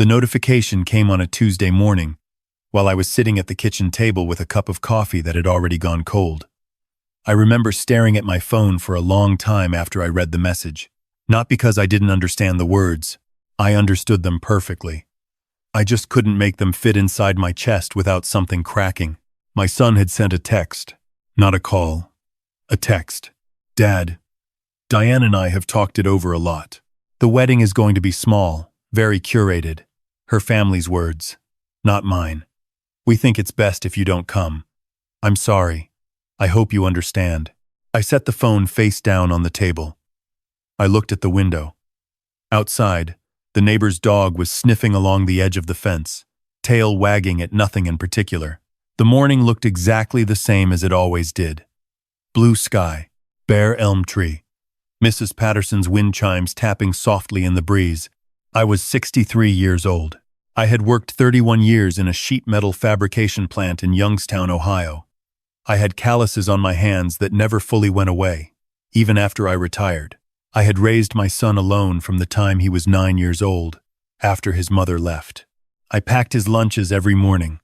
The notification came on a Tuesday morning, while I was sitting at the kitchen table with a cup of coffee that had already gone cold. I remember staring at my phone for a long time after I read the message. Not because I didn't understand the words. I understood them perfectly. I just couldn't make them fit inside my chest without something cracking. My son had sent a text, not a call. A text. Dad, Diane and I have talked it over a lot. The wedding is going to be small, very curated. Her family's words, not mine. We think it's best if you don't come. I'm sorry. I hope you understand. I set the phone face down on the table. I looked at the window. Outside, the neighbor's dog was sniffing along the edge of the fence, tail wagging at nothing in particular. The morning looked exactly the same as it always did. Blue sky, bare elm tree, Mrs. Patterson's wind chimes tapping softly in the breeze. I was 63 years old. I had worked 31 years in a sheet metal fabrication plant in Youngstown, Ohio. I had calluses on my hands that never fully went away, even after I retired. I had raised my son alone from the time he was 9 years old, after his mother left. I packed his lunches every morning.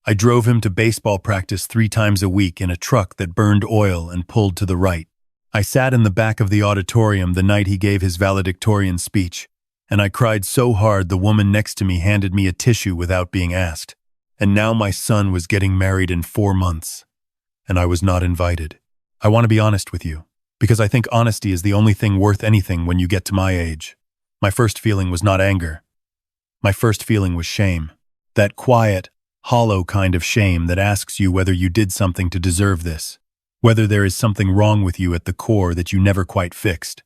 I drove him to baseball practice 3 times a week in a truck that burned oil and pulled to the right. I sat in the back of the auditorium the night he gave his valedictorian speech, and I cried so hard the woman next to me handed me a tissue without being asked. And now my son was getting married in 4 months, and I was not invited. I want to be honest with you, because I think honesty is the only thing worth anything when you get to my age. My first feeling was not anger. My first feeling was shame. That quiet, hollow kind of shame that asks you whether you did something to deserve this, whether there is something wrong with you at the core that you never quite fixed.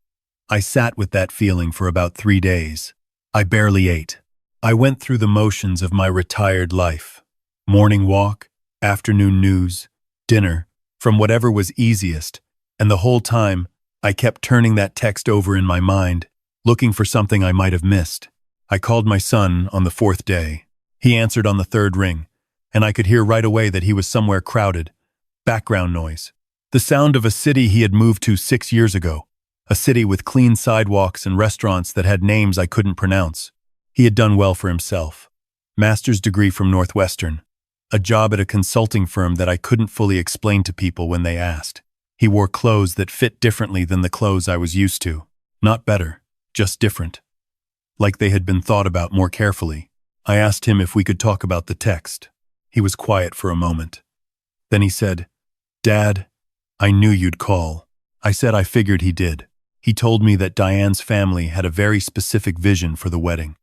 I sat with that feeling for about 3 days. I barely ate. I went through the motions of my retired life. Morning walk, afternoon news, dinner, from whatever was easiest, and the whole time, I kept turning that text over in my mind, looking for something I might have missed. I called my son on the 4th day. He answered on the 3rd ring, and I could hear right away that he was somewhere crowded. Background noise. The sound of a city he had moved to 6 years ago. A city with clean sidewalks and restaurants that had names I couldn't pronounce. He had done well for himself. Master's degree from Northwestern. A job at a consulting firm that I couldn't fully explain to people when they asked. He wore clothes that fit differently than the clothes I was used to. Not better, just different. Like they had been thought about more carefully. I asked him if we could talk about the text. He was quiet for a moment. Then he said, "Dad, I knew you'd call." I said I figured he did. He told me that Diane's family had a very specific vision for the wedding,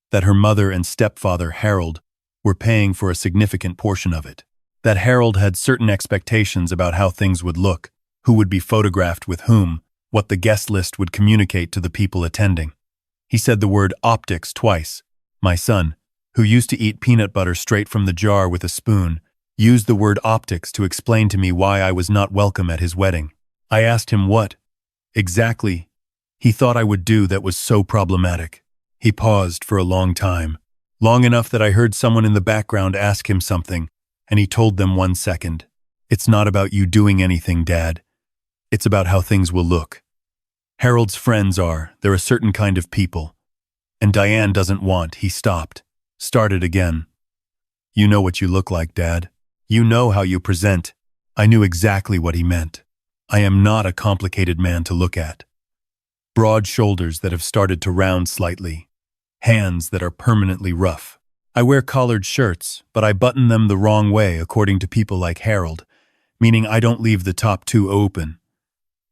that her mother and stepfather, Harold, were paying for a significant portion of it, that Harold had certain expectations about how things would look, who would be photographed with whom, what the guest list would communicate to the people attending. He said the word optics twice. My son, who used to eat peanut butter straight from the jar with a spoon, used the word optics to explain to me why I was not welcome at his wedding. I asked him what exactly he thought I would do that was so problematic. He paused for a long time, long enough that I heard someone in the background ask him something, and he told them 1 second. "It's not about you doing anything, Dad. It's about how things will look. Harold's friends they're a certain kind of people. And Diane doesn't want." He stopped, started again. "You know what you look like, Dad. You know how you present." I knew exactly what he meant. I am not a complicated man to look at. Broad shoulders that have started to round slightly. Hands that are permanently rough. I wear collared shirts, but I button them the wrong way according to people like Harold, meaning I don't leave the top 2 open.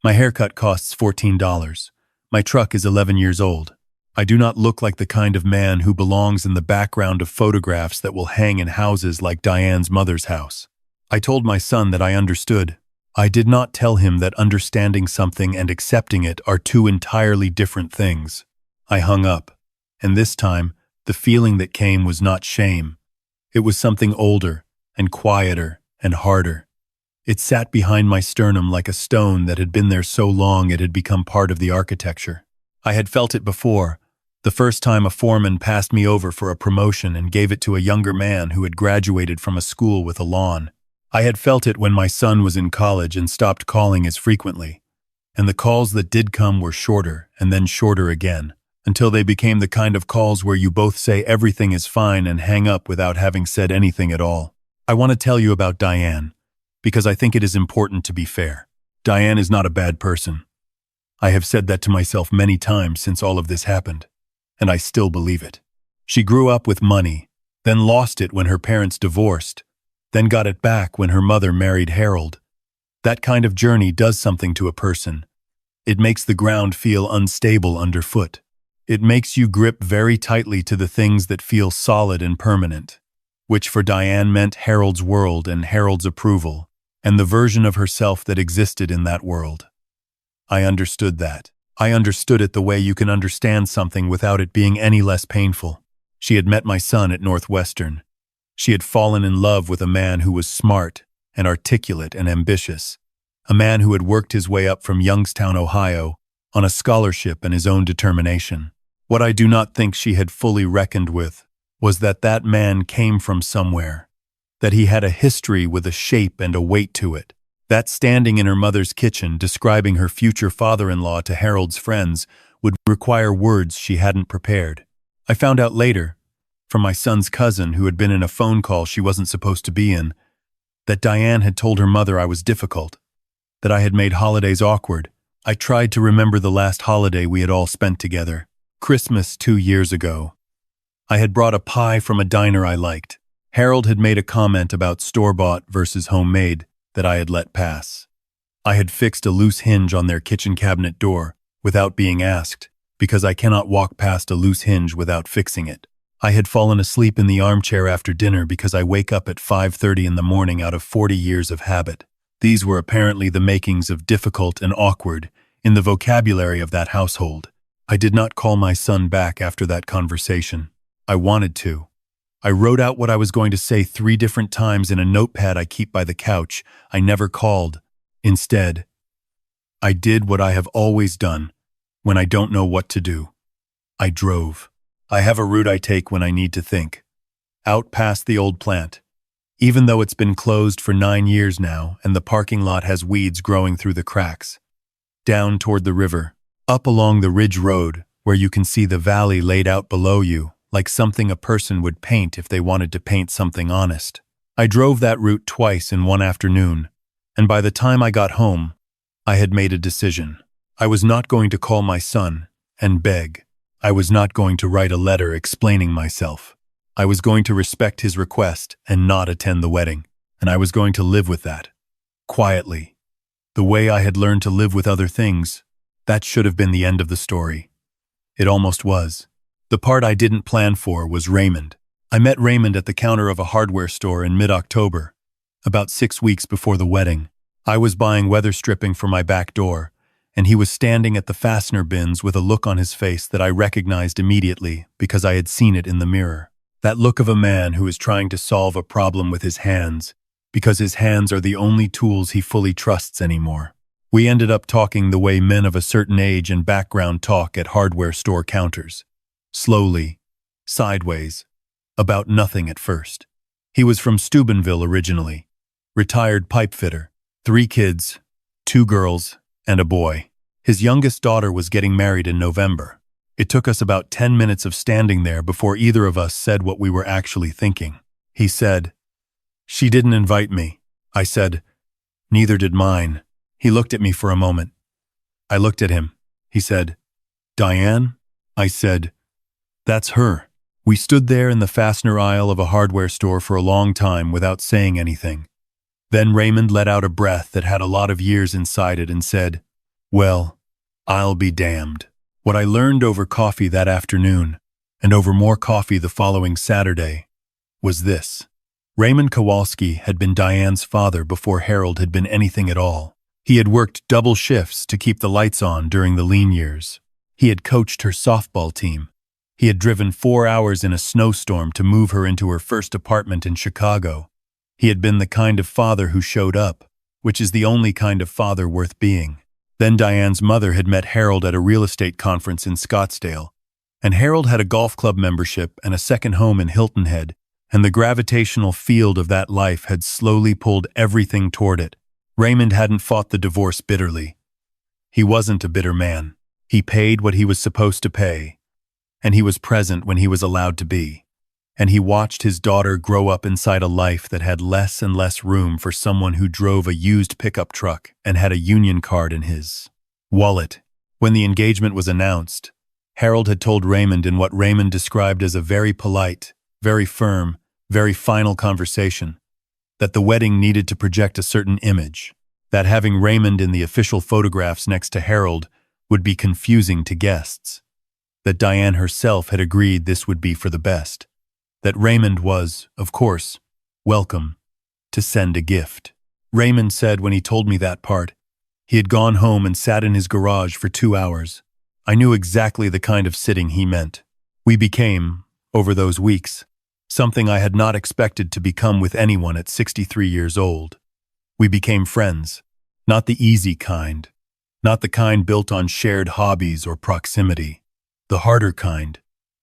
My haircut costs $14. My truck is 11 years old. I do not look like the kind of man who belongs in the background of photographs that will hang in houses like Diane's mother's house. I told my son that I understood. I did not tell him that understanding something and accepting it are 2 entirely different things. I hung up, and this time, the feeling that came was not shame. It was something older and quieter and harder. It sat behind my sternum like a stone that had been there so long it had become part of the architecture. I had felt it before, the first time a foreman passed me over for a promotion and gave it to a younger man who had graduated from a school with a lawn. I had felt it when my son was in college and stopped calling as frequently, and the calls that did come were shorter and then shorter again. until they became the kind of calls where you both say everything is fine and hang up without having said anything at all. I want to tell you about Diane, because I think it is important to be fair. Diane is not a bad person. I have said that to myself many times since all of this happened, and I still believe it. She grew up with money, then lost it when her parents divorced, then got it back when her mother married Harold. That kind of journey does something to a person. It makes the ground feel unstable underfoot. It makes you grip very tightly to the things that feel solid and permanent, which for Diane meant Harold's world and Harold's approval, and the version of herself that existed in that world. I understood that. I understood it the way you can understand something without it being any less painful. She had met my son at Northwestern. She had fallen in love with a man who was smart and articulate and ambitious, a man who had worked his way up from Youngstown, Ohio, on a scholarship and his own determination. What I do not think she had fully reckoned with was that that man came from somewhere, that he had a history with a shape and a weight to it, that standing in her mother's kitchen describing her future father-in-law to Harold's friends would require words she hadn't prepared. I found out later, from my son's cousin who had been in a phone call she wasn't supposed to be in, that Diane had told her mother I was difficult, that I had made holidays awkward. I tried to remember the last holiday we had all spent together, Christmas 2 years ago. I had brought a pie from a diner I liked. Harold had made a comment about store-bought versus homemade that I had let pass. I had fixed a loose hinge on their kitchen cabinet door without being asked, because I cannot walk past a loose hinge without fixing it. I had fallen asleep in the armchair after dinner because I wake up at 5:30 in the morning out of 40 years of habit. These were apparently the makings of difficult and awkward in the vocabulary of that household. I did not call my son back after that conversation. I wanted to. I wrote out what I was going to say 3 different times in a notepad I keep by the couch. I never called. Instead, I did what I have always done when I don't know what to do. I drove. I have a route I take when I need to think. Out past the old plant. Even though it's been closed for 9 years now and the parking lot has weeds growing through the cracks. Down toward the river. Up along the ridge road where you can see the valley laid out below you, like something a person would paint if they wanted to paint something honest. I drove that route twice in one afternoon, and by the time I got home, I had made a decision. I was not going to call my son and beg. I was not going to write a letter explaining myself. I was going to respect his request and not attend the wedding, and I was going to live with that. Quietly. The way I had learned to live with other things, that should have been the end of the story. It almost was. The part I didn't plan for was Raymond. I met Raymond at the counter of a hardware store in mid-October, about 6 weeks before the wedding. I was buying weather stripping for my back door, and he was standing at the fastener bins with a look on his face that I recognized immediately because I had seen it in the mirror. That look of a man who is trying to solve a problem with his hands, because his hands are the only tools he fully trusts anymore. We ended up talking the way men of a certain age and background talk at hardware store counters. Slowly, sideways, about nothing at first. He was from Steubenville originally, retired pipe fitter, 3 kids, 2 girls, and a boy. His youngest daughter was getting married in November. It took us about 10 minutes of standing there before either of us said what we were actually thinking. He said, "She didn't invite me." I said, "Neither did mine." He looked at me for a moment. I looked at him. He said, "Diane?" I said, "That's her." We stood there in the fastener aisle of a hardware store for a long time without saying anything. Then Raymond let out a breath that had a lot of years inside it and said, "Well, I'll be damned." What I learned over coffee that afternoon, and over more coffee the following Saturday, was this. Raymond Kowalski had been Diane's father before Harold had been anything at all. He had worked double shifts to keep the lights on during the lean years. He had coached her softball team. He had driven 4 hours in a snowstorm to move her into her first apartment in Chicago. He had been the kind of father who showed up, which is the only kind of father worth being. Then Diane's mother had met Harold at a real estate conference in Scottsdale, and Harold had a golf club membership and a second home in Hilton Head, and the gravitational field of that life had slowly pulled everything toward it. Raymond hadn't fought the divorce bitterly. He wasn't a bitter man. He paid what he was supposed to pay, and he was present when he was allowed to be. And he watched his daughter grow up inside a life that had less and less room for someone who drove a used pickup truck and had a union card in his wallet. When the engagement was announced, Harold had told Raymond in what Raymond described as a very polite, very firm, very final conversation, that the wedding needed to project a certain image, that having Raymond in the official photographs next to Harold would be confusing to guests, that Diane herself had agreed this would be for the best, that Raymond was, of course, welcome to send a gift. Raymond said when he told me that part, he had gone home and sat in his garage for 2 hours. I knew exactly the kind of sitting he meant. We became, over those weeks, something I had not expected to become with anyone at 63 years old. We became friends, not the easy kind, not the kind built on shared hobbies or proximity, the harder kind,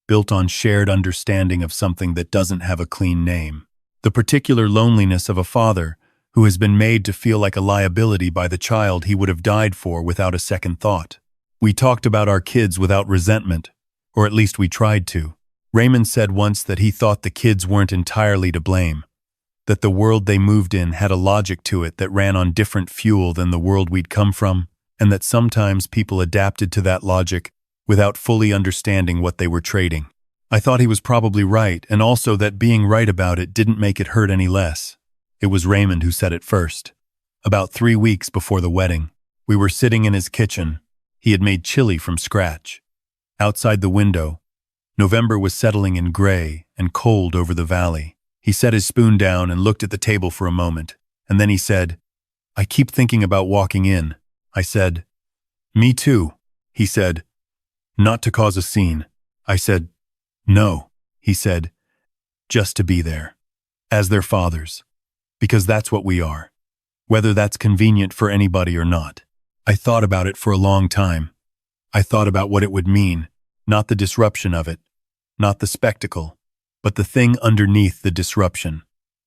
built on shared understanding of something that doesn't have a clean name. The particular loneliness of a father who has been made to feel like a liability by the child he would have died for without a second thought. We talked about our kids without resentment, or at least we tried to. Raymond said once that he thought the kids weren't entirely to blame, that the world they moved in had a logic to it that ran on different fuel than the world we'd come from, and that sometimes people adapted to that logic without fully understanding what they were trading. I thought he was probably right, and also that being right about it didn't make it hurt any less. It was Raymond who said it first. About 3 weeks before the wedding, we were sitting in his kitchen. He had made chili from scratch. Outside the window, November was settling in gray and cold over the valley. He set his spoon down and looked at the table for a moment, and then he said, "I keep thinking about walking in." I said, "Me too," he said. "Not to cause a scene." I said, "No," he said, "just to be there. As their fathers. Because that's what we are. Whether that's convenient for anybody or not." I thought about it for a long time. I thought about what it would mean, not the disruption of it, not the spectacle, but the thing underneath the disruption.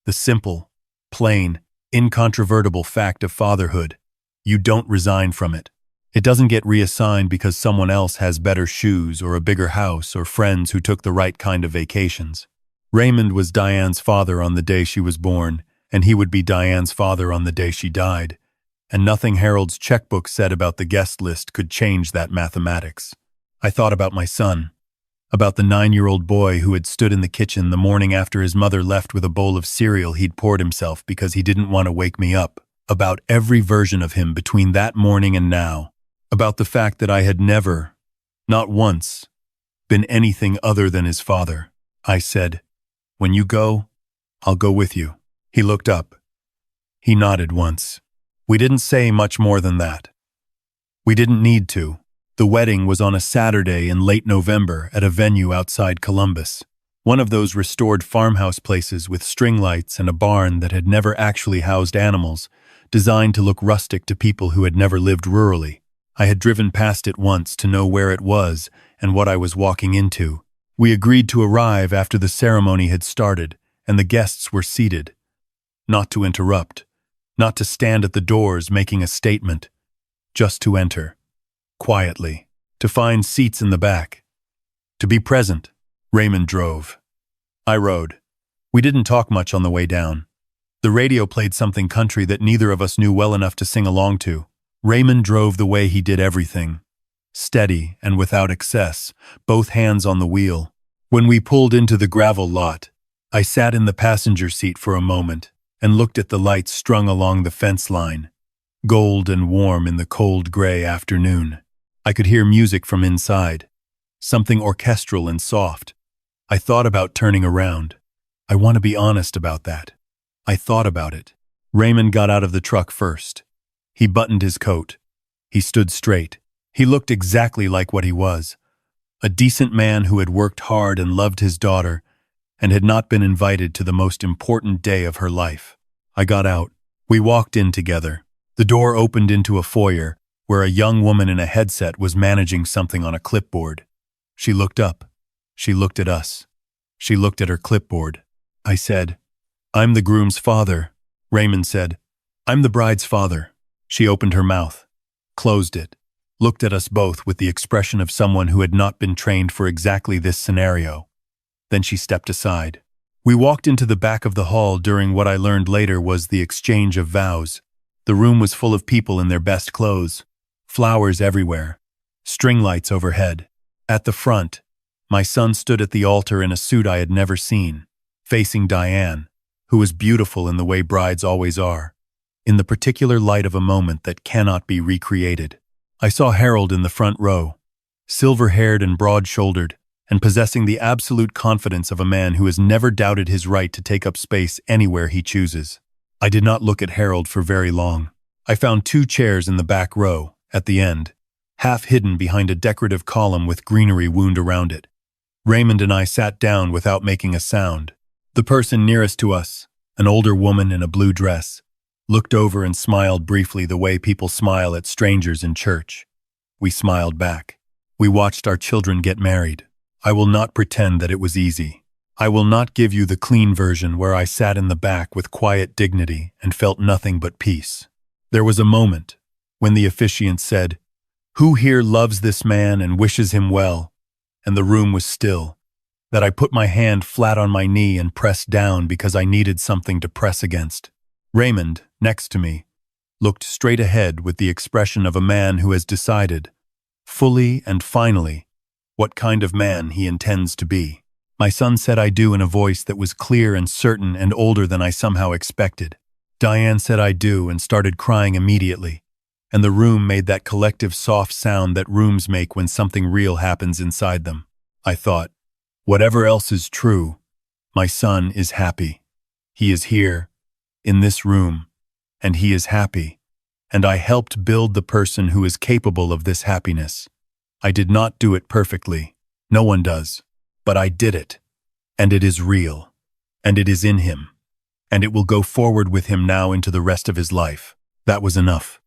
The simple, plain, incontrovertible fact of fatherhood. You don't resign from it. It doesn't get reassigned because someone else has better shoes or a bigger house or friends who took the right kind of vacations. Raymond was Diane's father on the day she was born, and he would be Diane's father on the day she died, and nothing Harold's checkbook said about the guest list could change that mathematics. I thought about my son, about the 9-year-old boy who had stood in the kitchen the morning after his mother left with a bowl of cereal he'd poured himself because he didn't want to wake me up, about every version of him between that morning and now, about the fact that I had never, not once, been anything other than his father. I said, "When you go, I'll go with you." He looked up. He nodded once. We didn't say much more than that. We didn't need to. The wedding was on a Saturday in late November at a venue outside Columbus, one of those restored farmhouse places with string lights and a barn that had never actually housed animals, designed to look rustic to people who had never lived rurally. I had driven past it once to know where it was and what I was walking into. We agreed to arrive after the ceremony had started and the guests were seated. Not to interrupt, not to stand at the doors making a statement, just to enter, quietly, to find seats in the back, to be present. Raymond drove. I rode. We didn't talk much on the way down. The radio played something country that neither of us knew well enough to sing along to. Raymond drove the way he did everything, steady and without excess, both hands on the wheel. When we pulled into the gravel lot, I sat in the passenger seat for a moment and looked at the lights strung along the fence line, gold and warm in the cold gray afternoon. I could hear music from inside, something orchestral and soft. I thought about turning around. I want to be honest about that. I thought about it. Raymond got out of the truck first. He buttoned his coat. He stood straight. He looked exactly like what he was, a decent man who had worked hard and loved his daughter and had not been invited to the most important day of her life. I got out. We walked in together. The door opened into a foyer where a young woman in a headset was managing something on a clipboard. She looked up. She looked at us. She looked at her clipboard. I said, "I'm the groom's father." Raymond said, "I'm the bride's father." She opened her mouth, closed it. looked at us both with the expression of someone who had not been trained for exactly this scenario. Then she stepped aside. We walked into the back of the hall during what I learned later was the exchange of vows. The room was full of people in their best clothes, flowers everywhere, string lights overhead. At the front, my son stood at the altar in a suit I had never seen, facing Diane, who was beautiful in the way brides always are, in the particular light of a moment that cannot be recreated. I saw Harold in the front row, silver-haired and broad-shouldered, and possessing the absolute confidence of a man who has never doubted his right to take up space anywhere he chooses. I did not look at Harold for very long. I found 2 chairs in the back row, at the end, half hidden behind a decorative column with greenery wound around it. Raymond and I sat down without making a sound. The person nearest to us, an older woman in a blue dress, looked over and smiled briefly the way people smile at strangers in church. We smiled back. We watched our children get married. I will not pretend that it was easy. I will not give you the clean version where I sat in the back with quiet dignity and felt nothing but peace. There was a moment when the officiant said, "Who here loves this man and wishes him well?" And the room was still, that I put my hand flat on my knee and pressed down because I needed something to press against. Raymond, next to me, looked straight ahead with the expression of a man who has decided, fully and finally, what kind of man he intends to be. My son said I do in a voice that was clear and certain and older than I somehow expected. Diane said I do and started crying immediately, and the room made that collective soft sound that rooms make when something real happens inside them. I thought, whatever else is true, my son is happy. He is here, in this room, and he is happy, and I helped build the person who is capable of this happiness. I did not do it perfectly. No one does. But I did it. And it is real. And it is in him. And it will go forward with him now into the rest of his life. That was enough.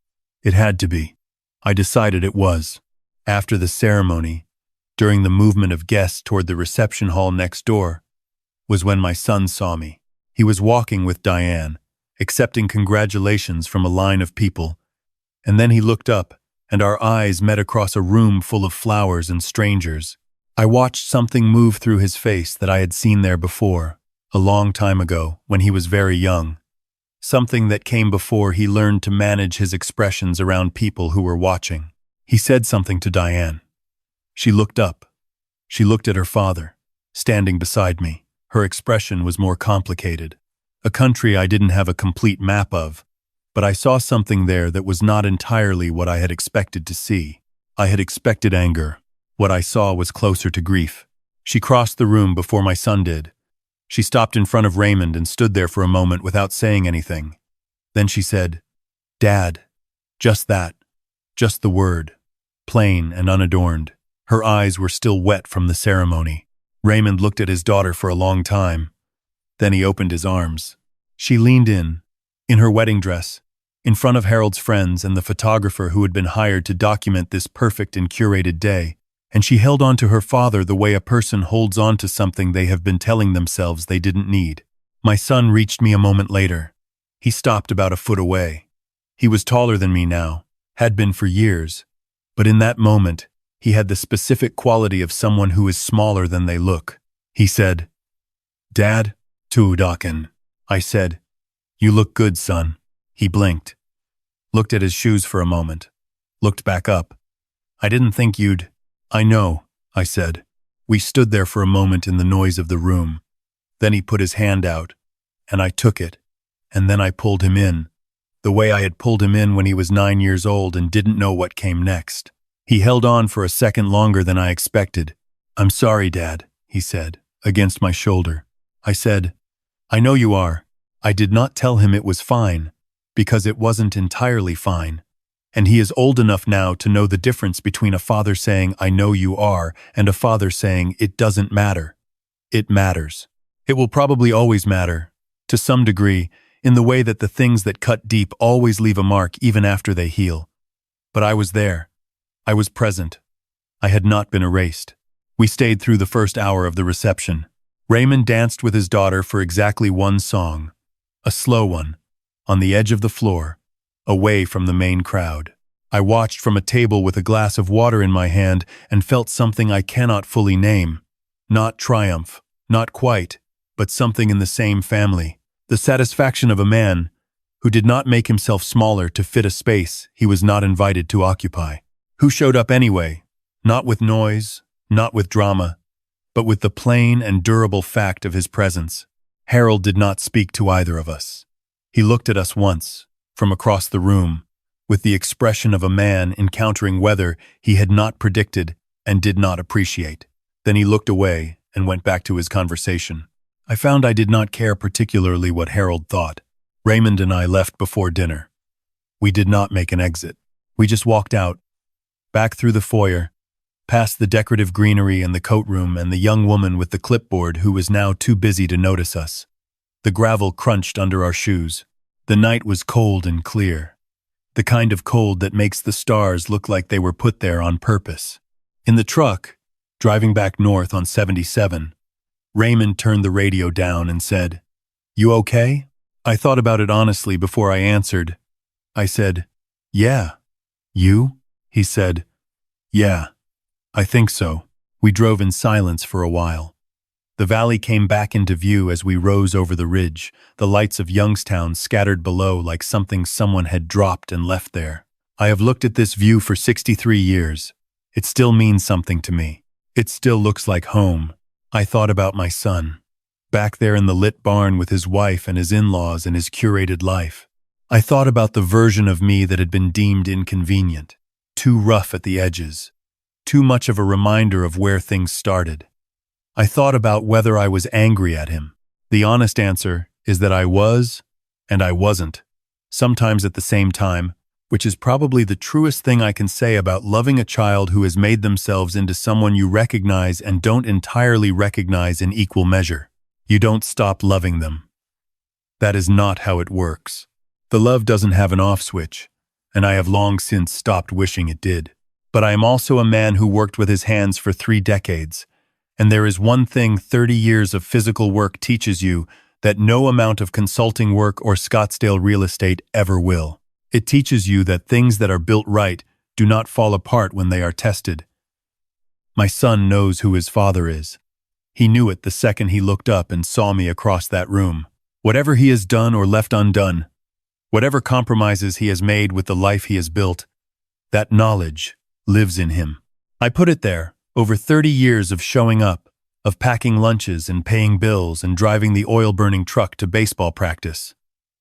It had to be. I decided it was. After the ceremony, during the movement of guests toward the reception hall next door, was when my son saw me. He was walking with Diane, accepting congratulations from a line of people, and then he looked up, and our eyes met across a room full of flowers and strangers. I watched something move through his face that I had seen there before, a long time ago, when he was very young. Something that came before he learned to manage his expressions around people who were watching. He said something to Diane. She looked up. She looked at her father, standing beside me. Her expression was more complicated. A country I didn't have a complete map of, but I saw something there that was not entirely what I had expected to see. I had expected anger. What I saw was closer to grief. She crossed the room before my son did. She stopped in front of Raymond and stood there for a moment without saying anything. Then she said, "Dad." Just that. Just the word. Plain and unadorned. Her eyes were still wet from the ceremony. Raymond looked at his daughter for a long time. Then he opened his arms. She leaned in her wedding dress, in front of Harold's friends and the photographer who had been hired to document this perfect and curated day, and she held on to her father the way a person holds on to something they have been telling themselves they didn't need. My son reached me a moment later. He stopped about a foot away. He was taller than me now, had been for years, but in that moment, he had the specific quality of someone who is smaller than they look. He said, "Dad, Tuudaken." I said, "You look good, son." He blinked, looked at his shoes for a moment, looked back up. "I didn't think you'd—" "I know," I said. We stood there for a moment in the noise of the room. Then he put his hand out, and I took it, and then I pulled him in, the way I had pulled him in when he was 9 years old and didn't know what came next. He held on for a second longer than I expected. "I'm sorry, Dad," he said, against my shoulder. I said, "I know you are." I did not tell him it was fine, because it wasn't entirely fine. And he is old enough now to know the difference between a father saying, "I know you are," and a father saying, "It doesn't matter." It matters. It will probably always matter, to some degree, in the way that the things that cut deep always leave a mark even after they heal. But I was there. I was present. I had not been erased. We stayed through the first hour of the reception. Raymond danced with his daughter for exactly one song, a slow one, on the edge of the floor, away from the main crowd. I watched from a table with a glass of water in my hand and felt something I cannot fully name. Not triumph, not quite, but something in the same family. The satisfaction of a man who did not make himself smaller to fit a space he was not invited to occupy. Who showed up anyway, not with noise, not with drama, but with the plain and durable fact of his presence. Harold did not speak to either of us. He looked at us once, from across the room, with the expression of a man encountering weather he had not predicted and did not appreciate. Then he looked away and went back to his conversation. I found I did not care particularly what Harold thought. Raymond and I left before dinner. We did not make an exit. We just walked out, back through the foyer, past the decorative greenery and the coat room and the young woman with the clipboard who was now too busy to notice us. The gravel crunched under our shoes. The night was cold and clear. The kind of cold that makes the stars look like they were put there on purpose. In the truck, driving back north on 77, Raymond turned the radio down and said, "You okay?" I thought about it honestly before I answered. I said, "Yeah." "You?" He said, "Yeah, I think so." We drove in silence for a while. The valley came back into view as we rose over the ridge, the lights of Youngstown scattered below like something someone had dropped and left there. I have looked at this view for 63 years. It still means something to me. It still looks like home. I thought about my son, back there in the lit barn with his wife and his in-laws and his curated life. I thought about the version of me that had been deemed inconvenient, too rough at the edges, too much of a reminder of where things started. I thought about whether I was angry at him. The honest answer is that I was, and I wasn't, sometimes at the same time, which is probably the truest thing I can say about loving a child who has made themselves into someone you recognize and don't entirely recognize in equal measure. You don't stop loving them. That is not how it works. The love doesn't have an off switch, and I have long since stopped wishing it did. But I am also a man who worked with his hands for 3 decades, and there is one thing 30 years of physical work teaches you that no amount of consulting work or Scottsdale real estate ever will. It teaches you that things that are built right do not fall apart when they are tested. My son knows who his father is. He knew it the second he looked up and saw me across that room. Whatever he has done or left undone, whatever compromises he has made with the life he has built, that knowledge lives in him. I put it there, over 30 years of showing up, of packing lunches and paying bills and driving the oil-burning truck to baseball practice.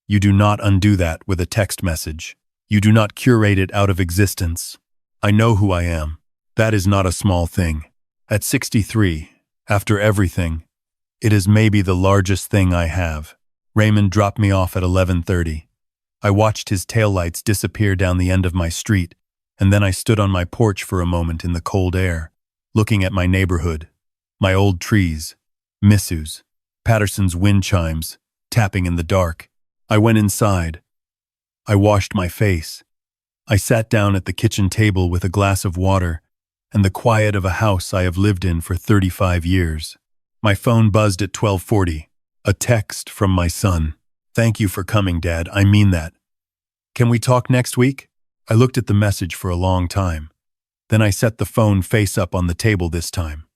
You do not undo that with a text message. You do not curate it out of existence. I know who I am. That is not a small thing. At 63, after everything, it is maybe the largest thing I have. Raymond dropped me off at 11:30. I watched his taillights disappear down the end of my street, and then I stood on my porch for a moment in the cold air, looking at my neighborhood, my old trees, Missus, Patterson's wind chimes, tapping in the dark. I went inside. I washed my face. I sat down at the kitchen table with a glass of water and the quiet of a house I have lived in for 35 years. My phone buzzed at 12:40. A text from my son. "Thank you for coming, Dad. I mean that. Can we talk next week?" I looked at the message for a long time. Then I set the phone face up on the table this time,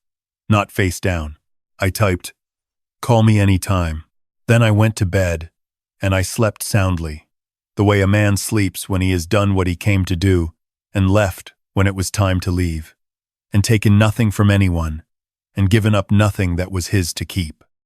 not face down. I typed, "Call me anytime." Then I went to bed, and I slept soundly, the way a man sleeps when he has done what he came to do and left when it was time to leave, and taken nothing from anyone, and given up nothing that was his to keep.